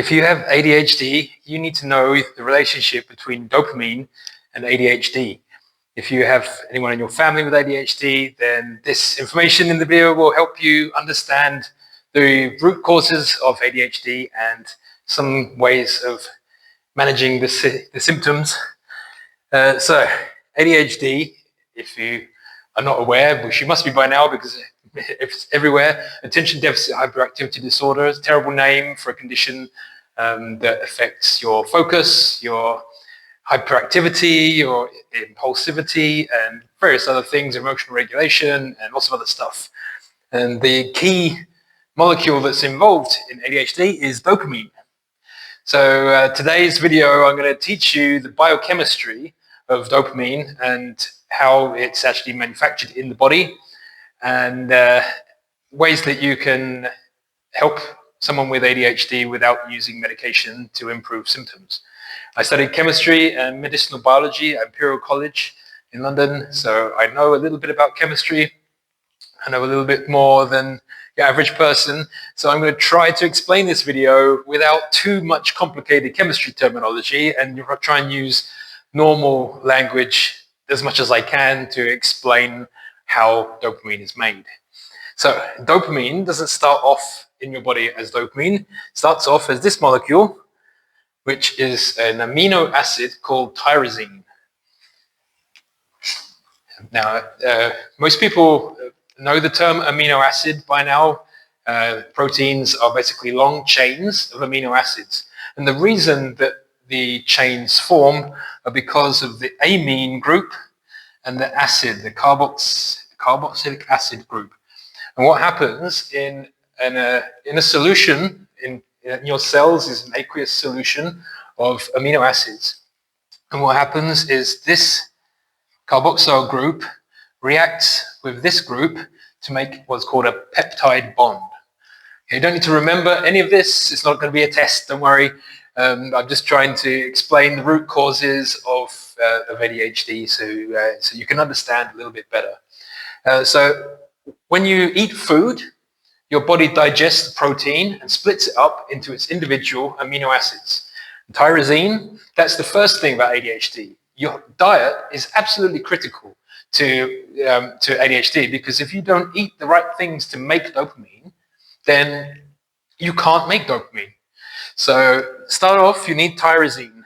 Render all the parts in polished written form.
If you have ADHD, you need to know the relationship between dopamine and ADHD. If you have anyone in your family with ADHD, then this information in the video will help you understand the root causes of ADHD and some ways of managing the symptoms. So ADHD, if you are not aware, which you must be by now because it's everywhere, attention deficit hyperactivity disorder is a terrible name for a condition that affects your focus, your hyperactivity, your impulsivity, and various other things, emotional regulation, and lots of other stuff. And the key molecule that's involved in ADHD is dopamine. So today's video, I'm going to teach you the biochemistry of dopamine and how it's actually manufactured in the body, and ways that you can help someone with ADHD without using medication to improve symptoms. I studied chemistry and medicinal biology at Imperial College in London, so I know a little bit about chemistry. I know a little bit more than the average person, so I'm going to try to explain this video without too much complicated chemistry terminology and try and use normal language as much as I can to explain how dopamine is made. So dopamine doesn't start off in your body as dopamine. It starts off as this molecule, which is an amino acid called tyrosine. Now, most people know the term amino acid by now. Proteins are basically long chains of amino acids. And the reason that the chains form are because of the amine group and the acid, the carboxylic acid group. And what happens in a solution in your cells is an aqueous solution of amino acids. And what happens is this carboxyl group reacts with this group to make what's called a peptide bond. You don't need to remember any of this. It's not going to be a test, don't worry. I'm just trying to explain the root causes of ADHD so you can understand a little bit better. So when you eat food, your body digests the protein and splits it up into its individual amino acids. Tyrosine, that's the first thing about ADHD. Your diet is absolutely critical to ADHD, because if you don't eat the right things to make dopamine, then you can't make dopamine. So start off, you need tyrosine.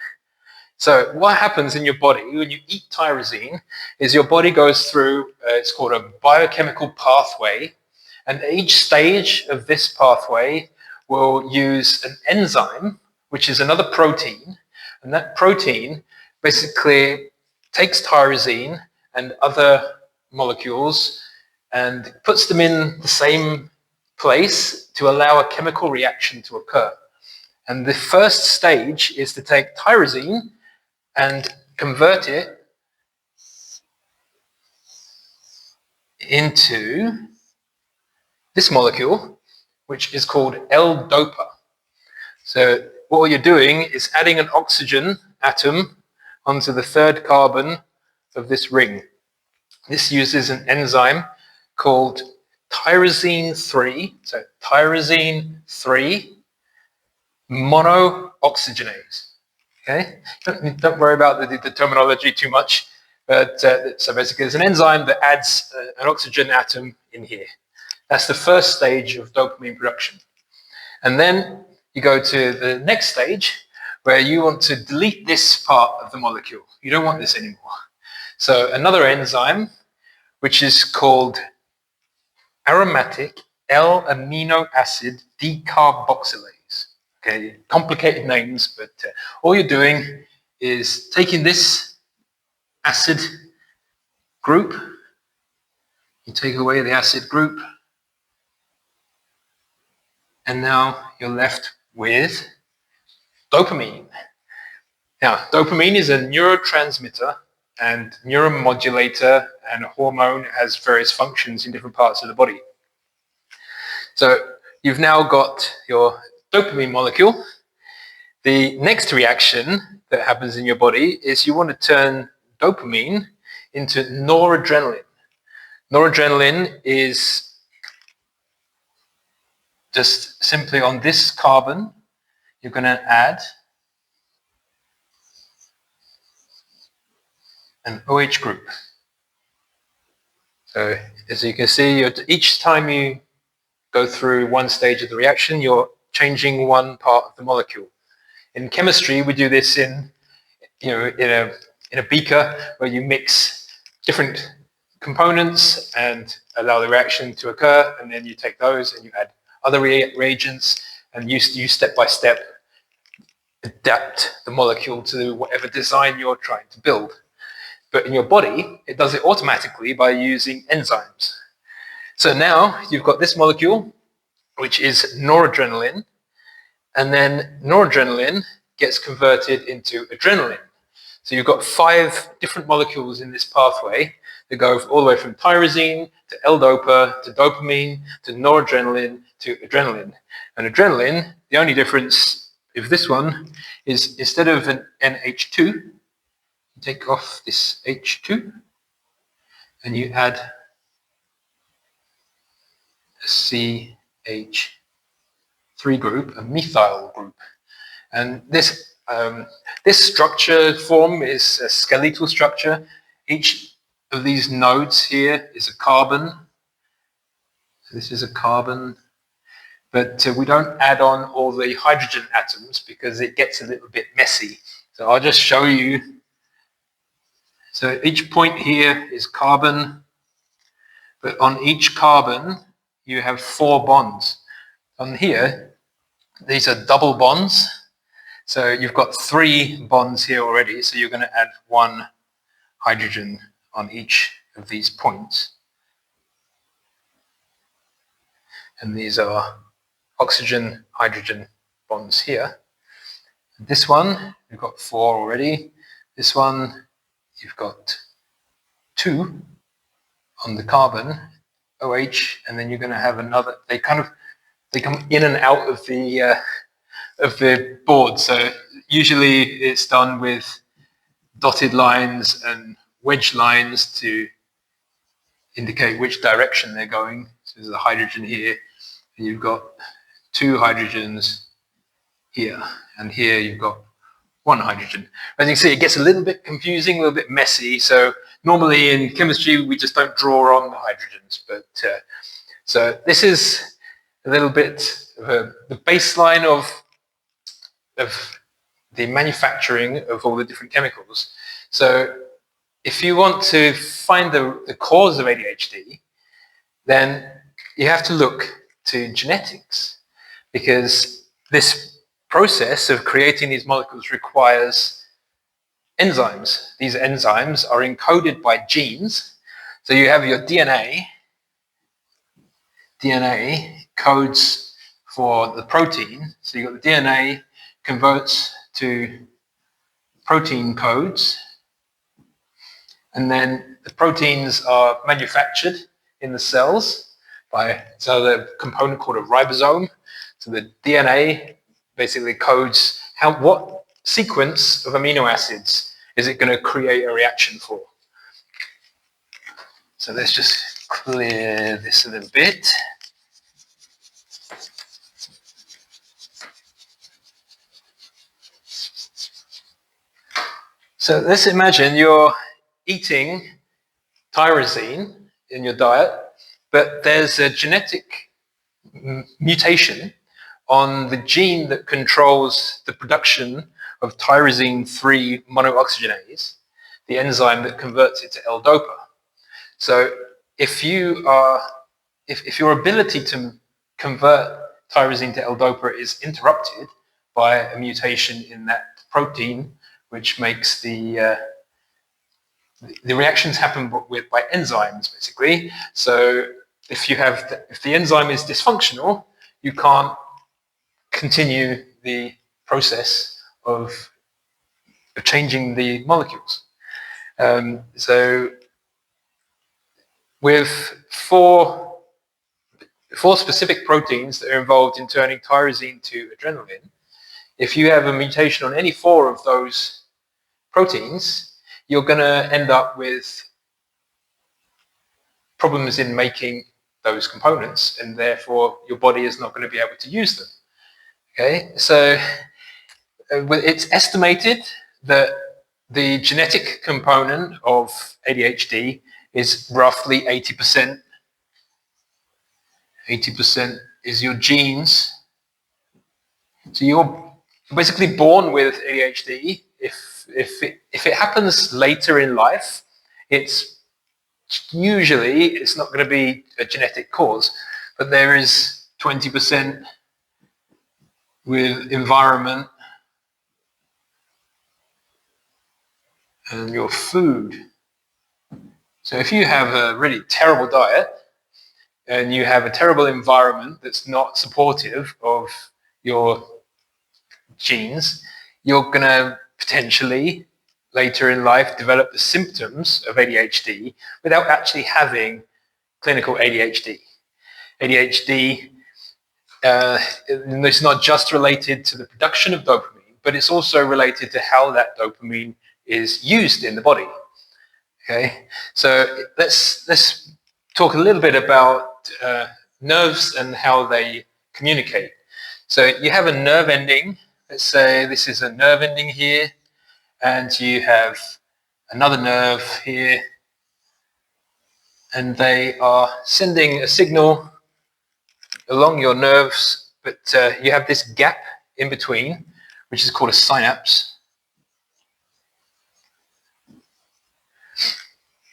So what happens in your body when you eat tyrosine is your body goes through, it's called a biochemical pathway, and each stage of this pathway will use an enzyme, which is another protein, and that protein basically takes tyrosine and other molecules and puts them in the same place to allow a chemical reaction to occur. And the first stage is to take tyrosine and convert it into this molecule, which is called L-DOPA. So what you're doing is adding an oxygen atom onto the third carbon of this ring. This uses an enzyme called tyrosine 3, so tyrosine 3 monooxygenase. Okay, don't worry about the terminology too much, but so basically there's an enzyme that adds an oxygen atom in here. That's the first stage of dopamine production. And then you go to the next stage where you want to delete this part of the molecule. You don't want this anymore. So another enzyme, which is called aromatic L-amino acid decarboxylase. Okay, complicated names, but all you're doing is taking this acid group, you take away the acid group, and now you're left with dopamine. Now, dopamine is a neurotransmitter and neuromodulator and a hormone. It has various functions in different parts of the body. So you've now got your dopamine molecule. The next reaction that happens in your body is you want to turn dopamine into noradrenaline. Noradrenaline is just simply on this carbon. you're going to add an OH group. So as you can see, each time you go through one stage of the reaction, you're changing one part of the molecule. In chemistry, we do this in a beaker where you mix different components and allow the reaction to occur, and then you take those and you add other reagents, and you step by step adapt the molecule to whatever design you're trying to build. But in your body, it does it automatically by using enzymes. So now you've got this molecule, which is noradrenaline, and then noradrenaline gets converted into adrenaline. So you've got 5 different molecules in this pathway that go all the way from tyrosine to L-DOPA to dopamine to noradrenaline to adrenaline. And adrenaline, the only difference with this one is instead of an NH2, you take off this H2 and you add a CH3 group, a methyl group. And this structure form is a skeletal structure. Each of these nodes here is a carbon. So this is a carbon. But we don't add on all the hydrogen atoms because it gets a little bit messy. So I'll just show you. So each point here is carbon. But on each carbon, you have 4 bonds. On here, these are double bonds. So you've got 3 bonds here already, so you're going to add 1 hydrogen on each of these points. And these are oxygen-hydrogen bonds here. This one, you've got 4 already. This one, you've got 2 on the carbon, OH, and then you're going to have another. They come in and out of the board. So usually it's done with dotted lines and wedge lines to indicate which direction they're going. So there's a hydrogen here, and you've got 2 hydrogens here, and here you've got 1 hydrogen. As you can see, it gets a little bit confusing, a little bit messy. So normally in chemistry, we just don't draw on the hydrogens. But so this is a little bit of the baseline of the manufacturing of all the different chemicals. So if you want to find the cause of ADHD, then you have to look to genetics, because this process of creating these molecules requires enzymes. These enzymes are encoded by genes. So you have your DNA. DNA codes for the protein. So you've got the DNA converts to protein codes, and then the proteins are manufactured in the cells by a component called a ribosome. So the DNA basically codes what sequence of amino acids is it going to create a reaction for. So let's just clear this a little bit. So let's imagine you're eating tyrosine in your diet, but there's a genetic mutation on the gene that controls the production of tyrosine 3 monooxygenase, the enzyme that converts it to L-DOPA. So if your ability to convert tyrosine to L-DOPA is interrupted by a mutation in that protein, which makes the reactions happen by enzymes, basically. So if the enzyme is dysfunctional, you can't continue the process of changing the molecules. So with four specific proteins that are involved in turning tyrosine to adrenaline, if you have a mutation on any 4 of those proteins, you're going to end up with problems in making those components, and therefore your body is not going to be able to use them. Okay, so It's estimated that the genetic component of ADHD is roughly 80%. 80% is your genes. So you're basically born with ADHD. If it happens later in life, it's not going to be a genetic cause, but there is 20% with environment and your food. So if you have a really terrible diet and you have a terrible environment that's not supportive of your genes, you're going to potentially later in life develop the symptoms of ADHD without actually having clinical ADHD. ADHD, it's not just related to the production of dopamine, but it's also related to how that dopamine is used in the body. Okay, so let's talk a little bit about nerves and how they communicate. So you have a nerve ending. Let's say this is a nerve ending here, and you have another nerve here, and they are sending a signal along your nerves, but you have this gap in between, which is called a synapse.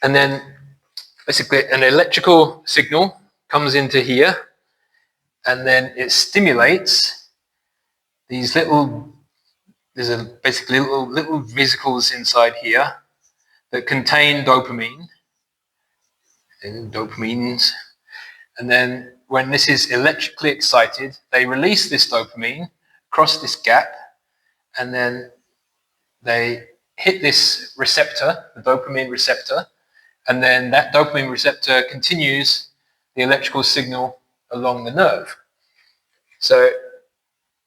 And then basically an electrical signal comes into here, and then it stimulates these basically little vesicles inside here that contain dopamine and dopamines. And then when this is electrically excited, they release this dopamine across this gap, and then they hit this receptor, the dopamine receptor, and then that dopamine receptor continues the electrical signal along the nerve. So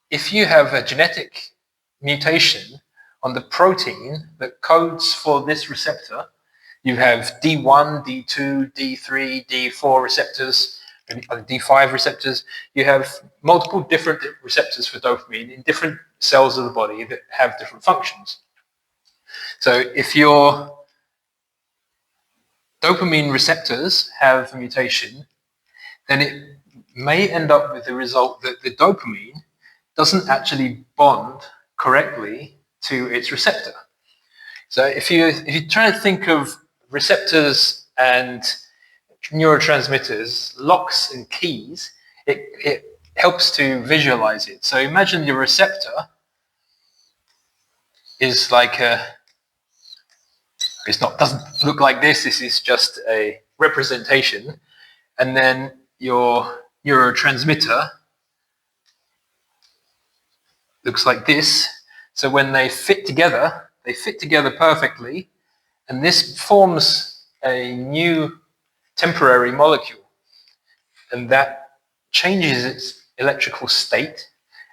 if you have a genetic mutation on the protein that codes for this receptor, you have D1, D2, D3, D4 receptors, and D5 receptors. You have multiple different receptors for dopamine in different cells of the body that have different functions. So if your dopamine receptors have a mutation, then it may end up with the result that the dopamine doesn't actually bond correctly to its receptor. So if you try to think of receptors and neurotransmitters, locks and keys, it helps to visualize it. So imagine your receptor is like doesn't look like this. This is just a representation. And then your neurotransmitter looks like this. So when they fit together perfectly, and this forms a new temporary molecule, and that changes its electrical state,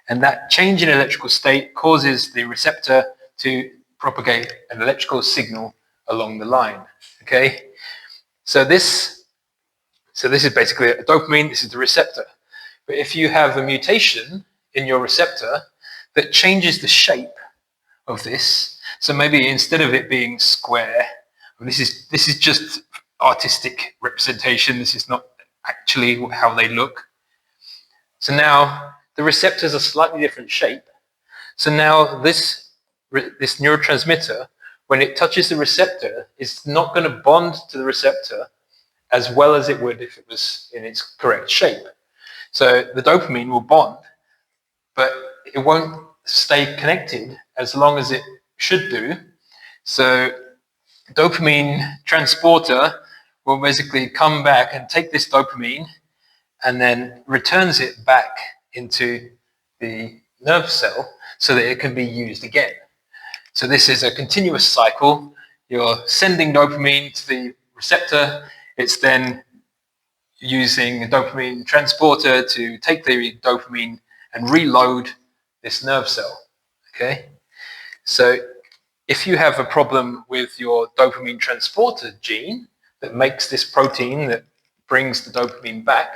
and that change in electrical state causes the receptor to propagate an electrical signal along the line. Okay, so this is basically a dopamine. This is the receptor. But if you have a mutation in your receptor that changes the shape of this, so maybe instead of it being square, this is just artistic representation. This is not actually how they look. So now the receptors are slightly different shape. So now this neurotransmitter, when it touches the receptor, is not going to bond to the receptor as well as it would if it was in its correct shape. So the dopamine will bond, but it won't stay connected as long as it should do. So dopamine transporter will basically come back and take this dopamine and then returns it back into the nerve cell so that it can be used again. So this is a continuous cycle. You're sending dopamine to the receptor. It's then using a dopamine transporter to take the dopamine and reload this nerve cell. Okay? So if you have a problem with your dopamine transporter gene that makes this protein that brings the dopamine back,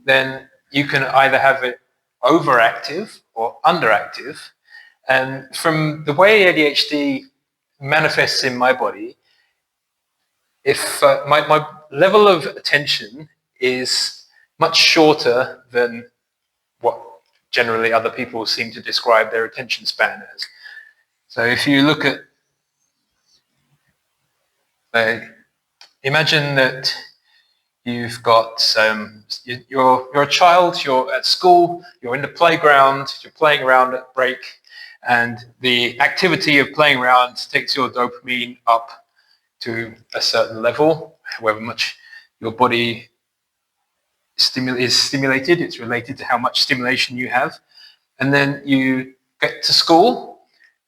then you can either have it overactive or underactive. And from the way ADHD manifests in my body, if my level of attention is much shorter than what generally other people seem to describe their attention span as. So if you look at, imagine that you've got, you're a child, you're at school, you're in the playground, you're playing around at break, and the activity of playing around takes your dopamine up to a certain level, however much your body is stimulated. It's related to how much stimulation you have. And then you get to school,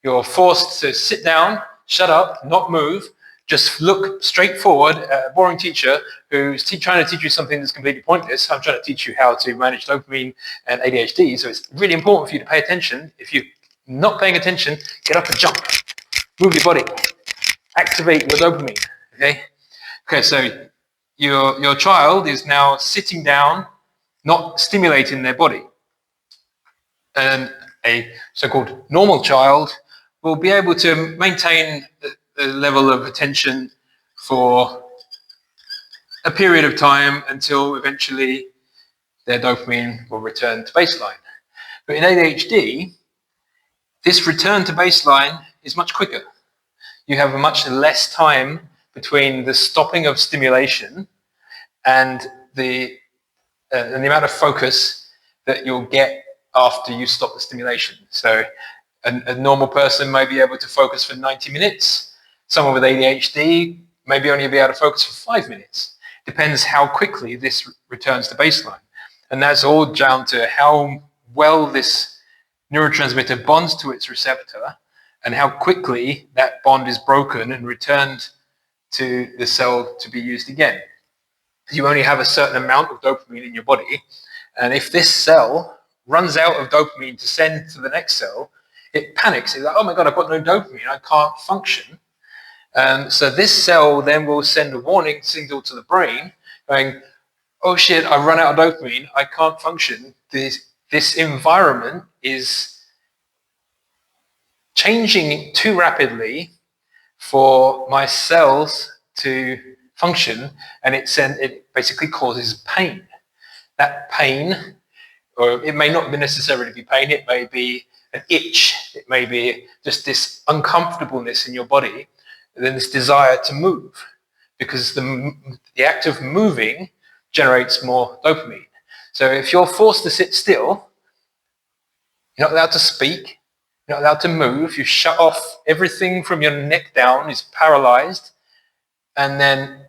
you're forced to sit down, shut up, not move, just look straight forward at a boring teacher who's trying to teach you something that's completely pointless. I'm trying to teach you how to manage dopamine and ADHD, so it's really important for you to pay attention. If you're not paying attention, get up and jump. Move your body. Activate your dopamine, okay? Okay, so your child is now sitting down, not stimulating their body. And a so-called normal child will be able to maintain the level of attention for a period of time until eventually their dopamine will return to baseline. But in ADHD, this return to baseline is much quicker. You have much less time between the stopping of stimulation and the amount of focus that you'll get after you stop the stimulation. So a normal person may be able to focus for 90 minutes. Someone with ADHD maybe only be able to focus for 5 minutes. Depends how quickly this returns to baseline. And that's all down to how well this neurotransmitter bonds to its receptor and how quickly that bond is broken and returned to the cell to be used again. You only have a certain amount of dopamine in your body, and if this cell runs out of dopamine to send to the next cell, it panics. It's like, oh my God, I've got no dopamine, I can't function. So this cell then will send a warning signal to the brain going, oh shit, I've run out of dopamine, I can't function. This environment is changing too rapidly for my cells to function, and it basically causes pain. That pain, or it may not necessarily be pain, it may be an itch, it may be just this uncomfortableness in your body, and then this desire to move, because the act of moving generates more dopamine. So if you're forced to sit still, you're not allowed to speak, you're not allowed to move, you shut off everything from your neck down, is paralyzed, and then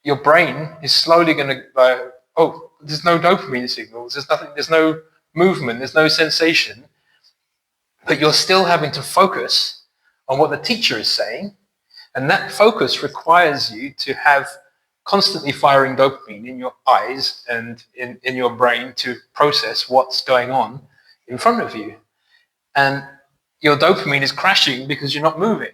your brain is slowly going to oh, there's no dopamine signals, there's nothing, there's no movement, there's no sensation, but you're still having to focus on what the teacher is saying, and that focus requires you to have constantly firing dopamine in your eyes and in your brain to process what's going on in front of you. And your dopamine is crashing because you're not moving.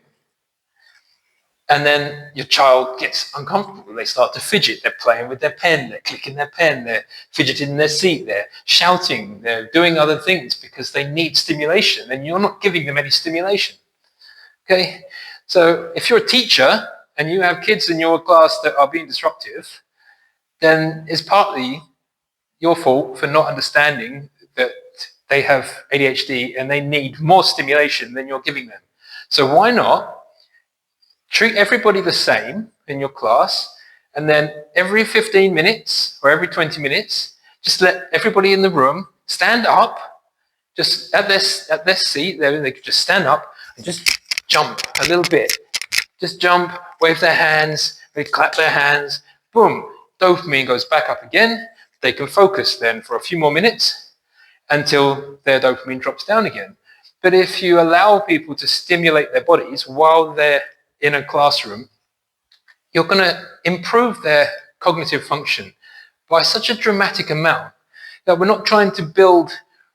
And then your child gets uncomfortable. They start to fidget. They're playing with their pen. They're clicking their pen. They're fidgeting in their seat. They're shouting. They're doing other things because they need stimulation. And you're not giving them any stimulation. Okay? So if you're a teacher and you have kids in your class that are being disruptive, then it's partly your fault for not understanding that they have ADHD and they need more stimulation than you're giving them. So why not treat everybody the same in your class, and then every 15 minutes or every 20 minutes, just let everybody in the room stand up, just at their seat, they could just stand up and just jump a little bit. Just jump, wave their hands, they clap their hands, boom, dopamine goes back up again. They can focus then for a few more minutes until their dopamine drops down again. But if you allow people to stimulate their bodies while they're in a classroom, you're going to improve their cognitive function by such a dramatic amount that we're not trying to build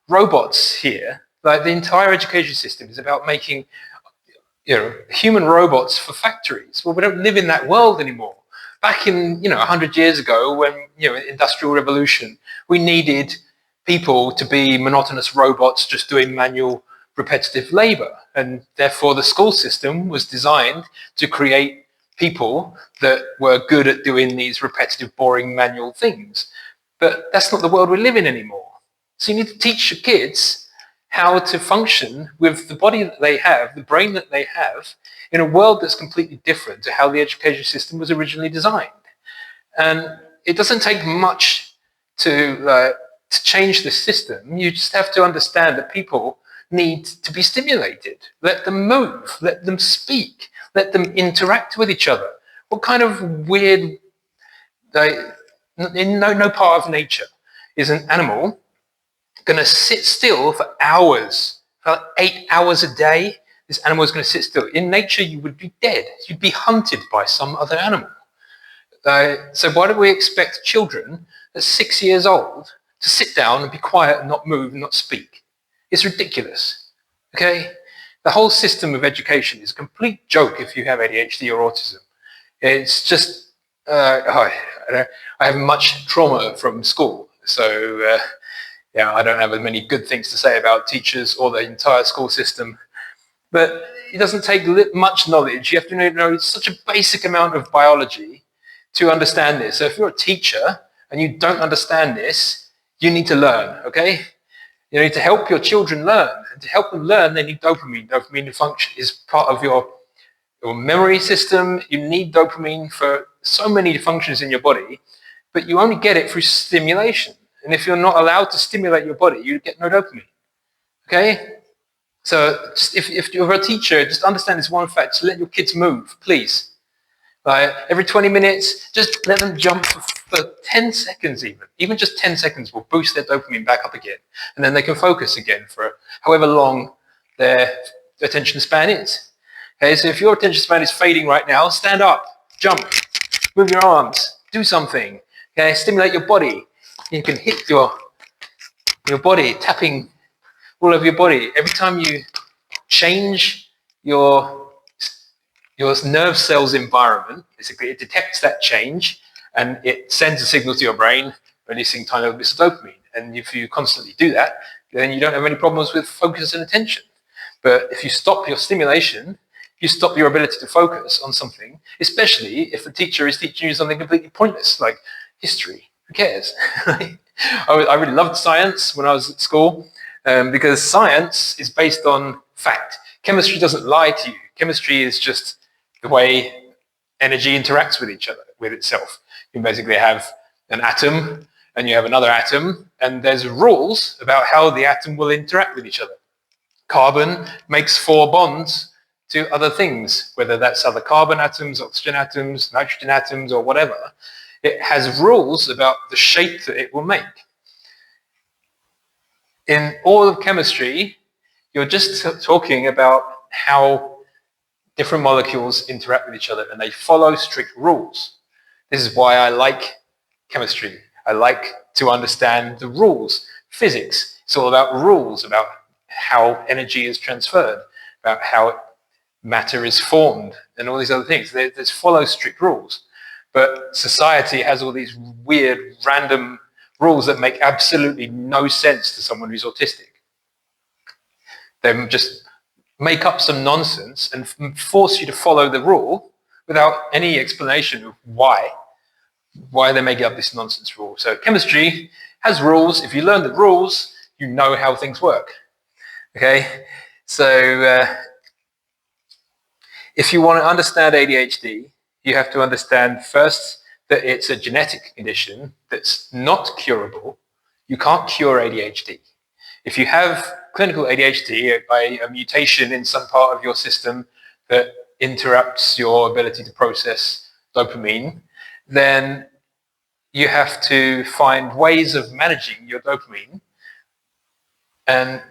robots here. Like, the entire education system is about making, human robots for factories. Well, we don't live in that world anymore. Back in, 100 years ago, when, Industrial Revolution, we needed people to be monotonous robots just doing manual repetitive labor. And therefore the school system was designed to create people that were good at doing these repetitive, boring manual things. But that's not the world we live in anymore. So you need to teach your kids how to function with the body that they have, the brain that they have, in a world that's completely different to how the education system was originally designed. And it doesn't take much to change the system. You just have to understand that people need to be stimulated. Let them move, let them speak, let them interact with each other. What kind of weird, in no part of nature is an animal going to sit still for hours, for 8 hours a day? This animal is going to sit still. In nature, you would be dead. You'd be hunted by some other animal. So why do we expect children at 6 years old to sit down and be quiet and not move and not speak? It's ridiculous. Okay? The whole system of education is a complete joke if you have ADHD or autism. It's just, I have much trauma from school, so yeah, I don't have as many good things to say about teachers or the entire school system. But it doesn't take much knowledge. You have to know such a basic amount of biology to understand this. So if you're a teacher and you don't understand this, you need to learn, okay? You need to help your children learn. And to help them learn, they need dopamine. Dopamine function is part of your memory system. You need dopamine for so many functions in your body, but you only get it through stimulation. And if you're not allowed to stimulate your body, you get no dopamine, okay? So if you're a teacher, just understand this one fact. Just let your kids move, please. Every 20 minutes, just let them jump for 10 seconds even. Even just 10 seconds will boost their dopamine back up again. And then they can focus again for however long their attention span is. Okay, so if your attention span is fading right now, stand up, jump, move your arms, do something. Okay, stimulate your body. You can hit your body, tapping all over your body. Every time you change your nerve cell's environment, basically it detects that change and it sends a signal to your brain, releasing tiny little bits of dopamine. And if you constantly do that, then you don't have any problems with focus and attention. But if you stop your stimulation, you stop your ability to focus on something, especially if the teacher is teaching you something completely pointless, like history. Who cares? I really loved science when I was at school because science is based on fact. Chemistry doesn't lie to you. Chemistry is just the way energy interacts with each other, with itself. You basically have an atom and you have another atom, and there's rules about how the atom will interact with each other. Carbon makes 4 bonds to other things, whether that's other carbon atoms, oxygen atoms, nitrogen atoms, or whatever. It has rules about the shape that it will make. In all of chemistry, you're just talking about how different molecules interact with each other, and they follow strict rules. This is why I like chemistry. I like to understand the rules. Physics, it's all about rules, about how energy is transferred, about how matter is formed, and all these other things. They follow strict rules. But society has all these weird, random rules that make absolutely no sense to someone who's autistic. They just make up some nonsense and force you to follow the rule without any explanation of why they make up this nonsense rule. So chemistry has rules. If you learn the rules, you know how things work. Okay? So if you want to understand ADHD, you have to understand first that it's a genetic condition that's not curable. You can't cure ADHD. If you have clinical ADHD by a mutation in some part of your system that interrupts your ability to process dopamine, then you have to find ways of managing your dopamine. And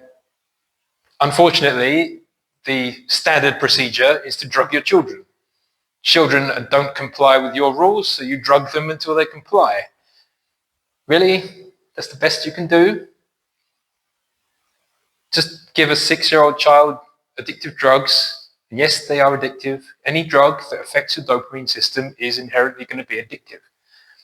unfortunately, the standard procedure is to drug your children. Children don't comply with your rules, so you drug them until they comply. Really? That's the best you can do? Just give a 6-year-old child addictive drugs. And yes, they are addictive. Any drug that affects your dopamine system is inherently going to be addictive.